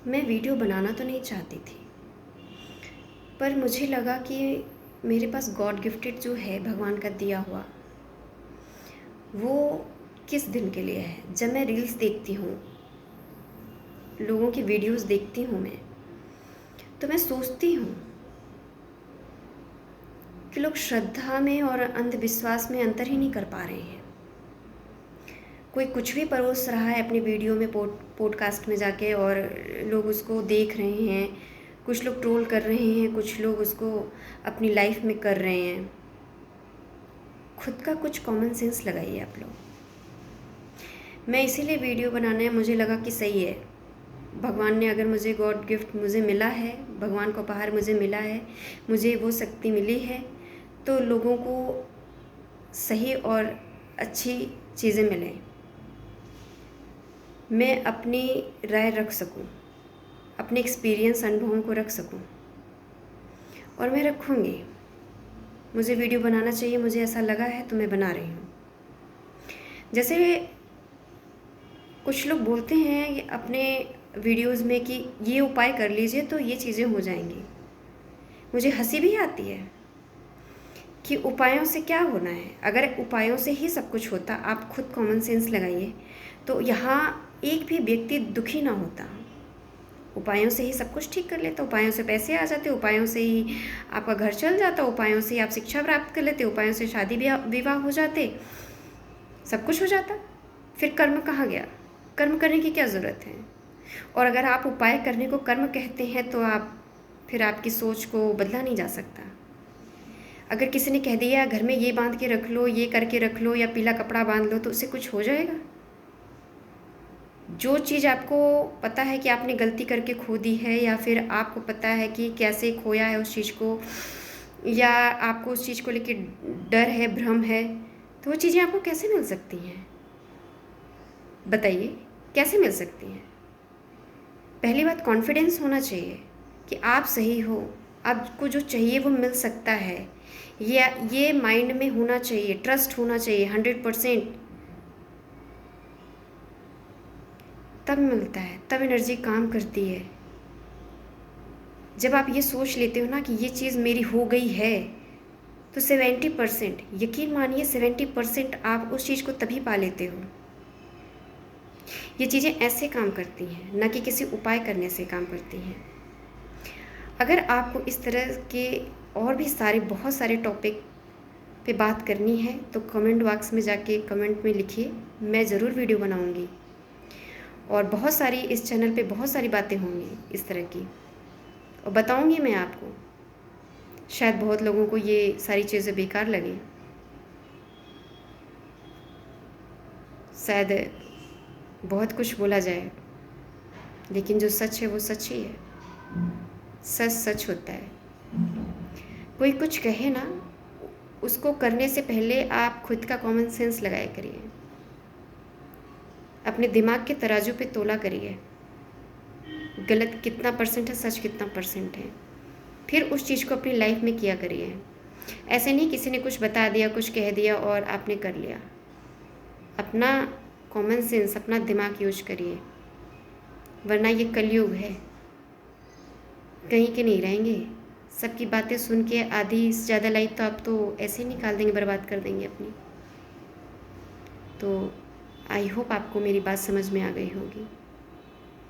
मैं वीडियो बनाना तो नहीं चाहती थी, पर मुझे लगा कि मेरे पास गॉड गिफ्टेड जो है, भगवान का दिया हुआ, वो किस दिन के लिए है। जब मैं रील्स देखती हूँ, लोगों की वीडियोस देखती हूँ मैं, तो मैं सोचती हूँ कि लोग श्रद्धा में और अंधविश्वास में अंतर ही नहीं कर पा रहे हैं। कोई कुछ भी परोस रहा है अपनी वीडियो में, पॉडकास्ट में जाके, और लोग उसको देख रहे हैं। कुछ लोग ट्रोल कर रहे हैं, कुछ लोग उसको अपनी लाइफ में कर रहे हैं। खुद का कुछ कॉमन सेंस लगाइए आप लोग। मैं इसीलिए वीडियो बनाने मुझे लगा कि सही है, भगवान ने अगर मुझे गॉड गिफ्ट मुझे मिला है, भगवान का उपहार मुझे मिला है, मुझे वो शक्ति मिली है, तो लोगों को सही और अच्छी चीज़ें मिलें, मैं अपनी राय रख सकूं, अपने एक्सपीरियंस अनुभवों को रख सकूं, और मैं रखूँगी। मुझे वीडियो बनाना चाहिए, मुझे ऐसा लगा है तो मैं बना रही हूँ। जैसे कुछ लोग बोलते हैं अपने वीडियोस में कि ये उपाय कर लीजिए तो ये चीज़ें हो जाएंगी। मुझे हंसी भी आती है कि उपायों से क्या होना है। अगर उपायों से ही सब कुछ होता, आप खुद कॉमन सेंस लगाइए, तो यहाँ एक भी व्यक्ति दुखी ना होता। उपायों से ही सब कुछ ठीक कर लेता, उपायों से पैसे आ जाते, उपायों से ही आपका घर चल जाता, उपायों से ही आप शिक्षा प्राप्त कर लेते, उपायों से शादी विवाह हो जाते, सब कुछ हो जाता। फिर कर्म कहाँ गया? कर्म करने की क्या ज़रूरत है? और अगर आप उपाय करने को कर्म कहते हैं तो फिर आपकी सोच को बदला नहीं जा सकता। अगर किसी ने कह दिया घर में ये बांध के रख लो, ये करके रख लो, या पीला कपड़ा बांध लो, तो उससे कुछ हो जाएगा? जो चीज़ आपको पता है कि आपने गलती करके खो दी है, या फिर आपको पता है कि कैसे खोया है उस चीज़ को, या आपको उस चीज़ को लेकर डर है, भ्रम है, तो वो चीज़ें आपको कैसे मिल सकती हैं? बताइए, कैसे मिल सकती हैं? पहली बात, कॉन्फिडेंस होना चाहिए कि आप सही हो, आपको जो चाहिए वो मिल सकता है। ये माइंड में होना चाहिए, ट्रस्ट होना चाहिए 100%। तब मिलता है, तब एनर्जी काम करती है। जब आप ये सोच लेते हो ना कि ये चीज़ मेरी हो गई है, तो 70%, यकीन मानिए 70% आप उस चीज़ को तभी पा लेते हो। ये चीज़ें ऐसे काम करती हैं, ना कि किसी उपाय करने से काम करती हैं। अगर आपको इस तरह के और भी बहुत सारे टॉपिक पे बात करनी है तो कमेंट बॉक्स में जाके कमेंट में लिखिए, मैं ज़रूर वीडियो बनाऊंगी। और बहुत सारी इस चैनल पे बहुत सारी बातें होंगी इस तरह की, और बताऊंगी मैं आपको। शायद बहुत लोगों को ये सारी चीज़ें बेकार लगे, शायद बहुत कुछ बोला जाए, लेकिन जो सच है वो सच ही है। सच सच होता है। कोई कुछ कहे ना, उसको करने से पहले आप खुद का कॉमन सेंस लगाया करिए, अपने दिमाग के तराजू पे तोला करिए, गलत कितना परसेंट है, सच कितना परसेंट है, फिर उस चीज़ को अपनी लाइफ में किया करिए। ऐसे नहीं किसी ने कुछ बता दिया, कुछ कह दिया और आपने कर लिया। अपना कॉमन सेंस, अपना दिमाग यूज करिए, वरना ये कलयुग है, कहीं के नहीं रहेंगे। सबकी बातें सुन के आधी से ज़्यादा लाइफ तो आप तो ऐसे ही निकाल देंगे, बर्बाद कर देंगे अपनी। तो आई होप आपको मेरी बात समझ में आ गई होगी।